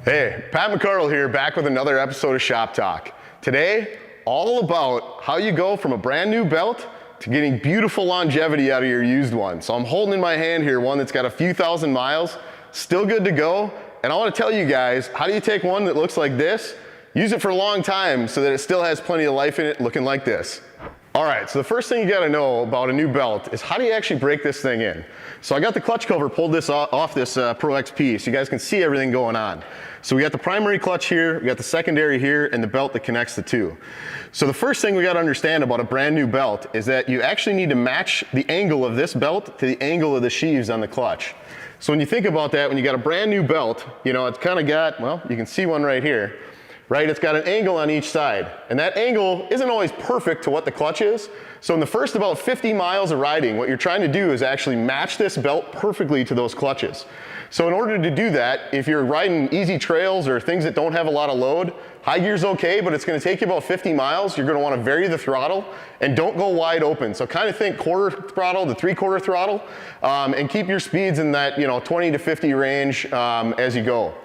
Hey, Pat McCardle here, back with another episode of Shop Talk. Today, all about how you go from a brand new belt to getting beautiful longevity out of your used one. So I'm holding in my hand here one that's got a few thousand miles, still good to go. And I want to tell you guys, how do you take one that looks like this, use it for a long time so that it still has plenty of life in it, looking like this. All right, so the first thing you gotta know about a new belt is how do you actually break this thing in? So I got the clutch cover pulled this off this Pro XP so you guys can see everything going on. So we got the primary clutch here, we got the secondary here, and the belt that connects the two. So the first thing we gotta understand about a brand new belt is that you actually need to match the angle of this belt to the angle of the sheaves on the clutch. So when you think about that, when you got a brand new belt, you know, it's kind of got, well, you can see one right here. Right, it's got an angle on each side, and that angle isn't always perfect to what the clutch is. So in the first about 50 miles of riding, what you're trying to do is actually match this belt perfectly to those clutches. So in order to do that, if you're riding easy trails or things that don't have a lot of load, high gear's okay, but it's gonna take you about 50 miles. You're gonna wanna vary the throttle and don't go wide open. So kind of think quarter throttle to 3/4 throttle, and keep your speeds in that 20 to 50 range as you go.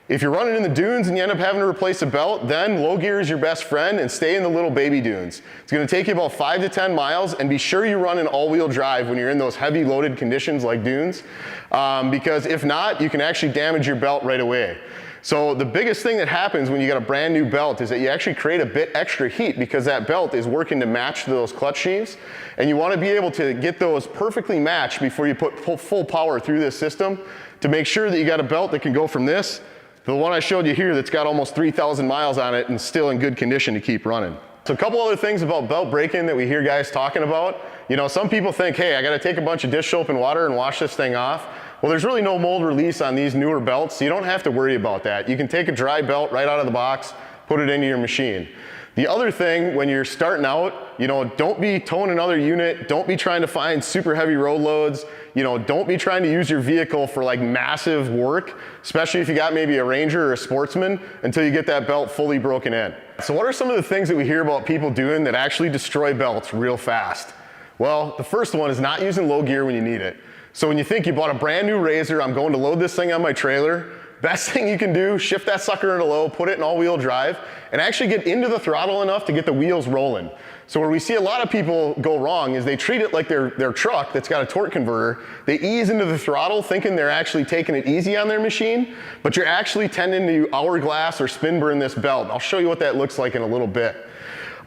If you're running in the dunes and you end up having to replace a belt, then low gear is your best friend and stay in the little baby dunes. It's gonna take you about 5 to 10 miles, and be sure you run an all-wheel drive when you're in those heavy loaded conditions like dunes, because if not, you can actually damage your belt right away. So the biggest thing that happens when you got a brand new belt is that you actually create a bit extra heat because that belt is working to match those clutch sheaves, and you wanna be able to get those perfectly matched before you put full power through this system to make sure that you got a belt that can go from this the one I showed you here that's got almost 3,000 miles on it and still in good condition to keep running. So a couple other things about belt break-in that we hear guys talking about. You know, some people think, hey, I gotta take a bunch of dish soap and water and wash this thing off. Well, there's really no mold release on these newer belts, so you don't have to worry about that. You can take a dry belt right out of the box, put it into your machine. The other thing, when you're starting out, don't be towing another unit, don't be trying to find super heavy road loads, don't be trying to use your vehicle for like massive work, especially if you got maybe a Ranger or a Sportsman, until you get that belt fully broken in. So what are some of the things that we hear about people doing that actually destroy belts real fast? Well, the first one is not using low gear when you need it. So when you think you bought a brand new Razor, I'm going to load this thing on my trailer, best thing you can do, shift that sucker into low, put it in all-wheel drive, and actually get into the throttle enough to get the wheels rolling. So where we see a lot of people go wrong is they treat it like their truck that's got a torque converter. They ease into the throttle thinking they're actually taking it easy on their machine, but you're actually tending to hourglass or spin burn this belt. I'll show you what that looks like in a little bit.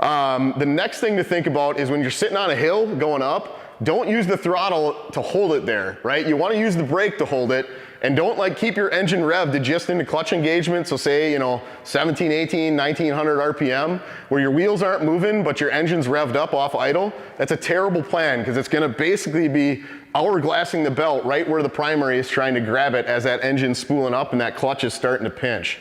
The next thing to think about is when you're sitting on a hill going up, don't use the throttle to hold it there, right? You wanna use the brake to hold it, and don't keep your engine revved to just into clutch engagement, so say, 17, 18, 1900 RPM, where your wheels aren't moving, but your engine's revved up off idle. That's a terrible plan, because it's gonna basically be hourglassing the belt right where the primary is trying to grab it as that engine's spooling up and that clutch is starting to pinch.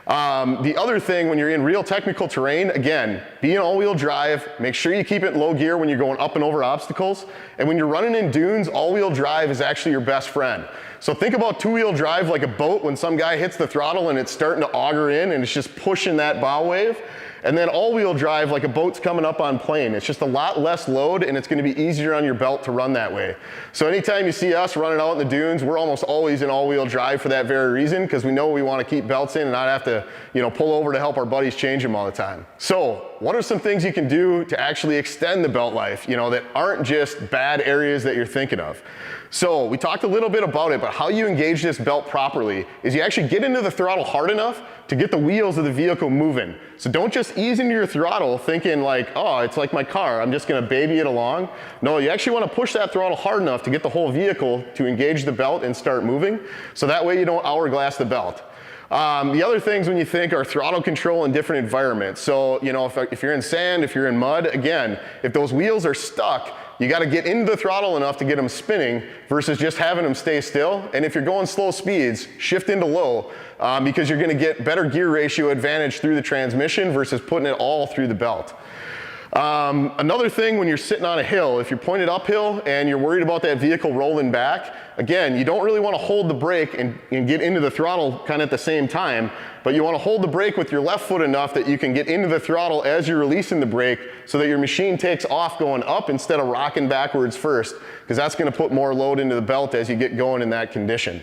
The other thing, when you're in real technical terrain, again, be in all-wheel drive, make sure you keep it in low gear when you're going up and over obstacles, and when you're running in dunes, all-wheel drive is actually your best friend. So think about two-wheel drive like a boat when some guy hits the throttle and it's starting to auger in and it's just pushing that bow wave. And then all-wheel drive like a boat's coming up on plane. It's just a lot less load and it's gonna be easier on your belt to run that way. So anytime you see us running out in the dunes, we're almost always in all-wheel drive for that very reason, because we know we wanna keep belts in and not have to pull over to help our buddies change them all the time. So what are some things you can do to actually extend the belt life, that aren't just bad areas that you're thinking of? So we talked a little bit about it, but how you engage this belt properly is you actually get into the throttle hard enough to get the wheels of the vehicle moving. So don't just ease into your throttle thinking like, oh, it's like my car, I'm just gonna baby it along. No, you actually wanna push that throttle hard enough to get the whole vehicle to engage the belt and start moving, so that way you don't hourglass the belt. The other things when you think are throttle control in different environments. So, if you're in sand, if you're in mud, again, if those wheels are stuck, you gotta get into the throttle enough to get them spinning versus just having them stay still. And if you're going slow speeds, shift into low because you're gonna get better gear ratio advantage through the transmission versus putting it all through the belt. Another thing when you're sitting on a hill, if you're pointed uphill and you're worried about that vehicle rolling back, again, you don't really want to hold the brake and get into the throttle kind of at the same time, but you want to hold the brake with your left foot enough that you can get into the throttle as you're releasing the brake so that your machine takes off going up instead of rocking backwards first, because that's going to put more load into the belt as you get going in that condition.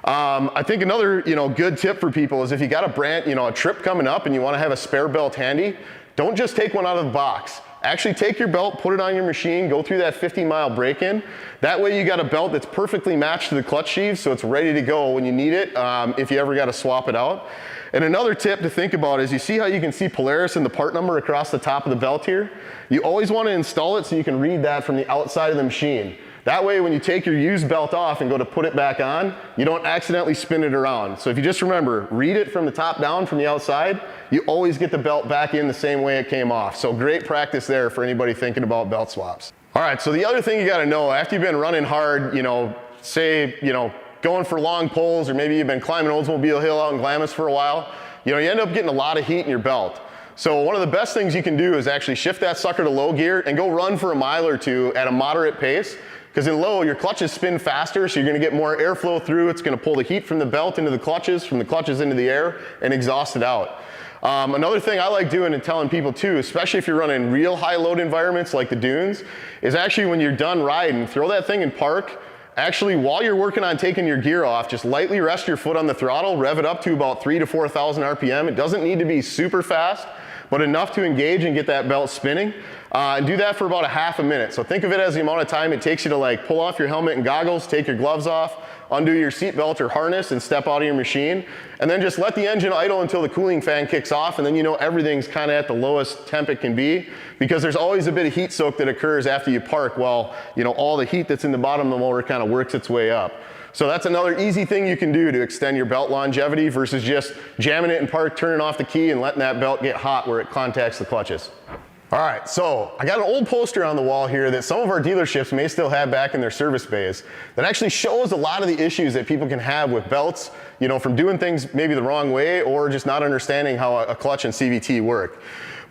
I think another good tip for people is if you got a trip coming up and you want to have a spare belt handy, don't just take one out of the box. Actually take your belt, put it on your machine, go through that 50-mile break-in. That way you got a belt that's perfectly matched to the clutch sheaves, so it's ready to go when you need it, if you ever got to swap it out. And another tip to think about is you see how you can see Polaris and the part number across the top of the belt here? You always want to install it so you can read that from the outside of the machine. That way when you take your used belt off and go to put it back on, you don't accidentally spin it around. So if you just remember, read it from the top down from the outside, you always get the belt back in the same way it came off. So great practice there for anybody thinking about belt swaps. All right, so the other thing you gotta know, after you've been running hard, going for long pulls, or maybe you've been climbing Oldsmobile Hill out in Glamis for a while, you end up getting a lot of heat in your belt. So one of the best things you can do is actually shift that sucker to low gear and go run for a mile or two at a moderate pace. Because in low, your clutches spin faster, so you're gonna get more airflow through. It's gonna pull the heat from the belt into the clutches, from the clutches into the air, and exhaust it out. Another thing I like doing and telling people too, especially if you're running real high load environments like the dunes, is actually when you're done riding, throw that thing in park. Actually, while you're working on taking your gear off, just lightly rest your foot on the throttle, rev it up to about 3,000 to 4,000 RPM. It doesn't need to be super fast, but enough to engage and get that belt spinning. And do that for about a half a minute. So think of it as the amount of time it takes you to pull off your helmet and goggles, take your gloves off, undo your seat belt or harness, and step out of your machine. And then just let the engine idle until the cooling fan kicks off, and then everything's kind of at the lowest temp it can be, because there's always a bit of heat soak that occurs after you park while all the heat that's in the bottom of the motor kind of works its way up. So that's another easy thing you can do to extend your belt longevity versus just jamming it in park, turning off the key, and letting that belt get hot where it contacts the clutches. All right, so I got an old poster on the wall here that some of our dealerships may still have back in their service bays that actually shows a lot of the issues that people can have with belts, from doing things maybe the wrong way or just not understanding how a clutch and CVT work.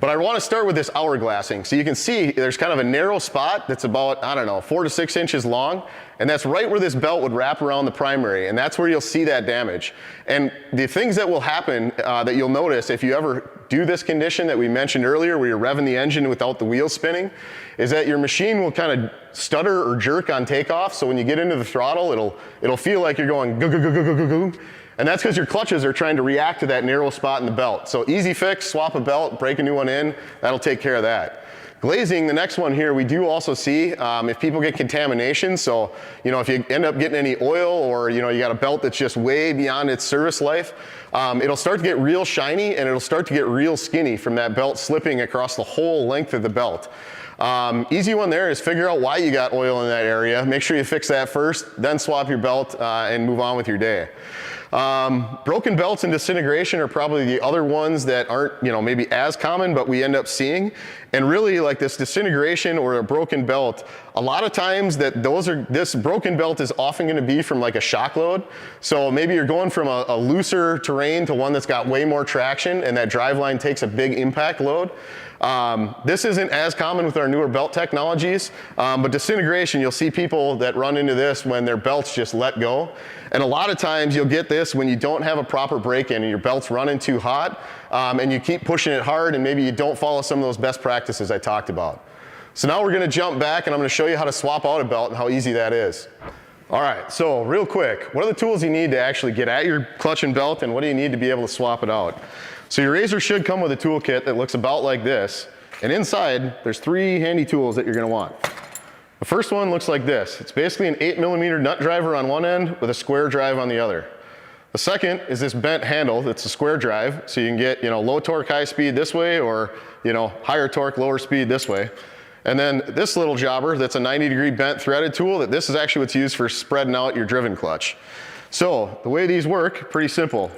But I want to start with this hourglassing. So you can see there's kind of a narrow spot that's about, 4 to 6 inches long, and that's right where this belt would wrap around the primary, and that's where you'll see that damage. And the things that will happen that you'll notice if you ever do this condition that we mentioned earlier, where you're revving the engine without the wheels spinning, is that your machine will kind of stutter or jerk on takeoff. So when you get into the throttle, it'll feel like you're going go, go, go, go, go, go, go. And that's because your clutches are trying to react to that narrow spot in the belt. So easy fix, swap a belt, break a new one in, that'll take care of that. Glazing, the next one here, we do also see if people get contamination. So, if you end up getting any oil or, you got a belt that's just way beyond its service life, it'll start to get real shiny and it'll start to get real skinny from that belt slipping across the whole length of the belt. Easy one there is figure out why you got oil in that area. Make sure you fix that first, then swap your belt and move on with your day. Broken belts and disintegration are probably the other ones that aren't, maybe as common, but we end up seeing. And really, like this disintegration or a broken belt, a lot of times this broken belt is often going to be from like a shock load. So maybe you're going from a looser terrain to one that's got way more traction, and that driveline takes a big impact load. This isn't as common with our newer belt technologies, but disintegration, you'll see people that run into this when their belts just let go. And a lot of times you'll get this when you don't have a proper break-in and your belt's running too hot, and you keep pushing it hard, and maybe you don't follow some of those best practices I talked about. So now we're gonna jump back and I'm gonna show you how to swap out a belt and how easy that is. All right, so real quick, what are the tools you need to actually get at your clutch and belt, and what do you need to be able to swap it out? So your razor should come with a toolkit that looks about like this, and inside there's 3 handy tools that you're gonna want. The first one looks like this. It's basically an 8mm nut driver on one end with a square drive on the other. The second is this bent handle that's a square drive, so you can get low torque, high speed this way, or higher torque, lower speed this way. And then this little jobber that's a 90-degree bent threaded tool, that this is actually what's used for spreading out your driven clutch. So the way these work, pretty simple.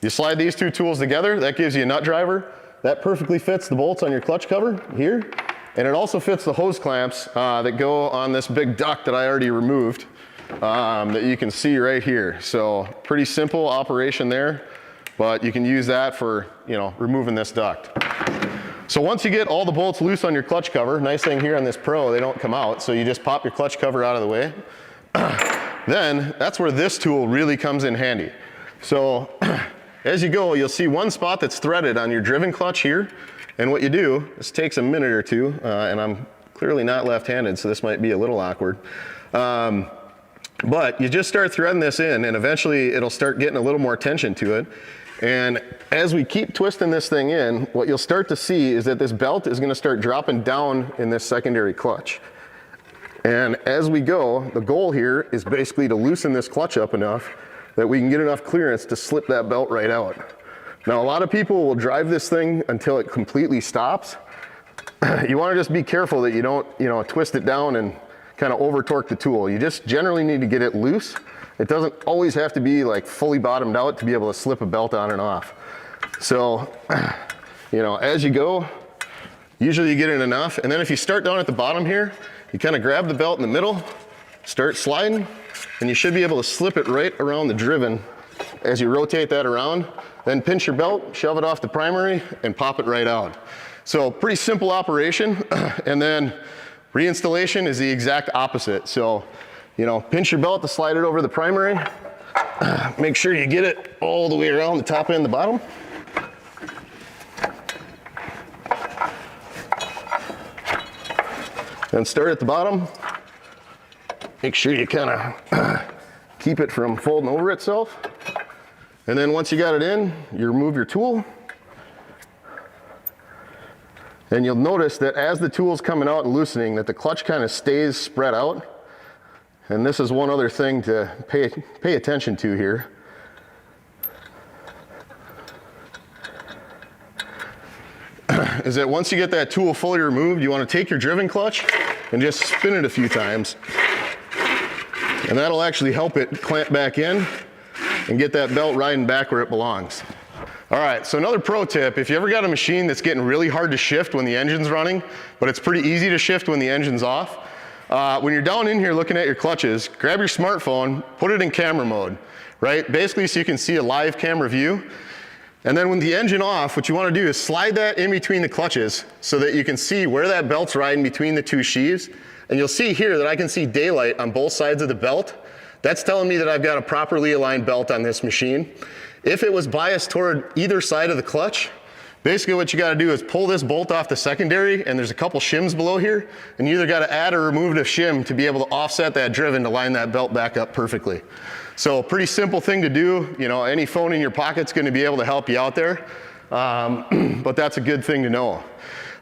You slide these 2 tools together, that gives you a nut driver. That perfectly fits the bolts on your clutch cover here. And it also fits the hose clamps that go on this big duct that I already removed that you can see right here. So pretty simple operation there, but you can use that for removing this duct. So once you get all the bolts loose on your clutch cover, nice thing here on this Pro, they don't come out, so you just pop your clutch cover out of the way. Then that's where this tool really comes in handy. So as you go, you'll see one spot that's threaded on your driven clutch here. And what you do, this takes a minute or two, and I'm clearly not left-handed, so this might be a little awkward. But you just start threading this in, and eventually it'll start getting a little more tension to it. And as we keep twisting this thing in, what you'll start to see is that this belt is gonna start dropping down in this secondary clutch. And as we go, the goal here is basically to loosen this clutch up enough that we can get enough clearance to slip that belt right out. Now, a lot of people will drive this thing until it completely stops. You wanna just be careful that you don't, twist it down and kind of over torque the tool. You just generally need to get it loose. It doesn't always have to be like fully bottomed out to be able to slip a belt on and off. So, as you go, usually you get it enough. And then if you start down at the bottom here, you kind of grab the belt in the middle, start sliding, and you should be able to slip it right around the driven as you rotate that around. Then pinch your belt, shove it off the primary, and pop it right out. So pretty simple operation. And then reinstallation is the exact opposite. So, pinch your belt to slide it over the primary. Make sure you get it all the way around the top and the bottom. Then start at the bottom. Make sure you kind of keep it from folding over itself. And then once you got it in, you remove your tool. And you'll notice that as the tool's coming out and loosening, that the clutch kind of stays spread out. And this is one other thing to pay attention to here. Is that once you get that tool fully removed, you want to take your driven clutch and just spin it a few times. And that'll actually help it clamp back in and get that belt riding back where it belongs. All right, so another pro tip, if you ever got a machine that's getting really hard to shift when the engine's running, but it's pretty easy to shift when the engine's off, when you're down in here looking at your clutches, grab your smartphone, put it in camera mode, right? Basically so you can see a live camera view. And then when the engine off, what you want to do is slide that in between the clutches so that you can see where that belt's riding between the two sheaves. And you'll see here that I can see daylight on both sides of the belt. That's telling me that I've got a properly aligned belt on this machine. If it was biased toward either side of the clutch, basically what you got to do is pull this bolt off the secondary, and there's a couple shims below here, and you either got to add or remove the shim to be able to offset that driven to line that belt back up perfectly. So pretty simple thing to do. Any phone in your pocket's going to be able to help you out there, but that's a good thing to know.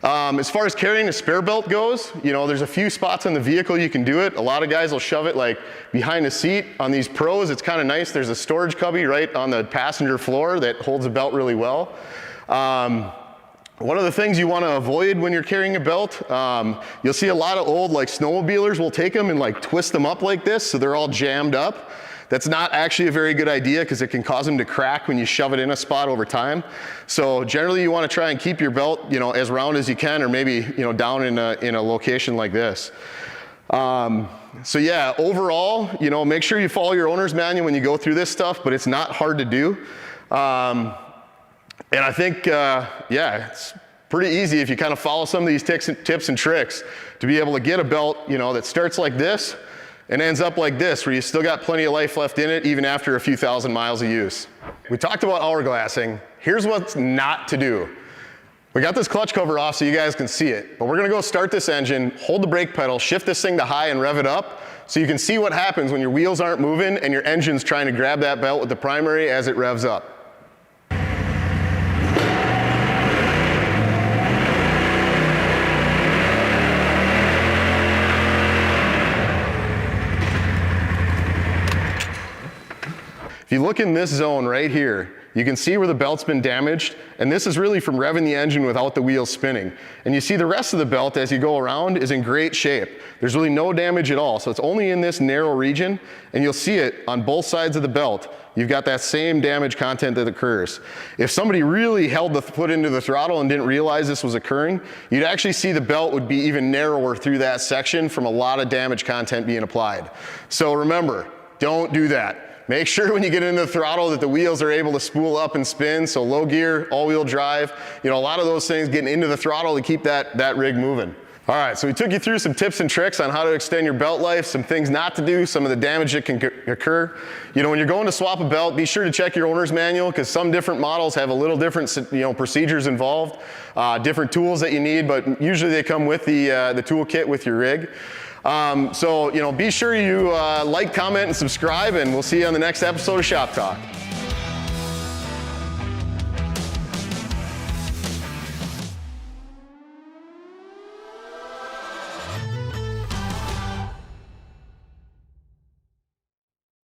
As far as carrying a spare belt goes, there's a few spots in the vehicle you can do it. A lot of guys will shove it like behind the seat. On these Pros, it's kind of nice. There's a storage cubby right on the passenger floor that holds the belt really well. One of the things you want to avoid when you're carrying a belt, you'll see a lot of old snowmobilers will take them and twist them up like this so they're all jammed up. That's not actually a very good idea because it can cause them to crack when you shove it in a spot over time. So generally you want to try and keep your belt, as round as you can, or maybe, down in a location like this. So yeah, overall, make sure you follow your owner's manual when you go through this stuff, but it's not hard to do. And I think, it's pretty easy if you kind of follow some of these tips and tricks to be able to get a belt, that starts like this and ends up like this, where you still got plenty of life left in it, even after a few thousand miles of use. We talked about hourglassing. Here's what's not to do. We got this clutch cover off so you guys can see it, but we're gonna go start this engine, hold the brake pedal, shift this thing to high and rev it up so you can see what happens when your wheels aren't moving and your engine's trying to grab that belt with the primary as it revs up. If you look in this zone right here, you can see where the belt's been damaged, and this is really from revving the engine without the wheels spinning. And you see the rest of the belt as you go around is in great shape. There's really no damage at all, so it's only in this narrow region, and you'll see it on both sides of the belt. You've got that same damage content that occurs. If somebody really held the foot into the throttle and didn't realize this was occurring, you'd actually see the belt would be even narrower through that section from a lot of damage content being applied. So remember, don't do that. Make sure when you get into the throttle that the wheels are able to spool up and spin, so low gear, all-wheel drive, a lot of those things getting into the throttle to keep that rig moving. All right, so we took you through some tips and tricks on how to extend your belt life, some things not to do, some of the damage that can occur. When you're going to swap a belt, be sure to check your owner's manual because some different models have a little different procedures involved, different tools that you need, but usually they come with the tool kit with your rig. So, be sure you like, comment, and subscribe, and we'll see you on the next episode of Shop Talk.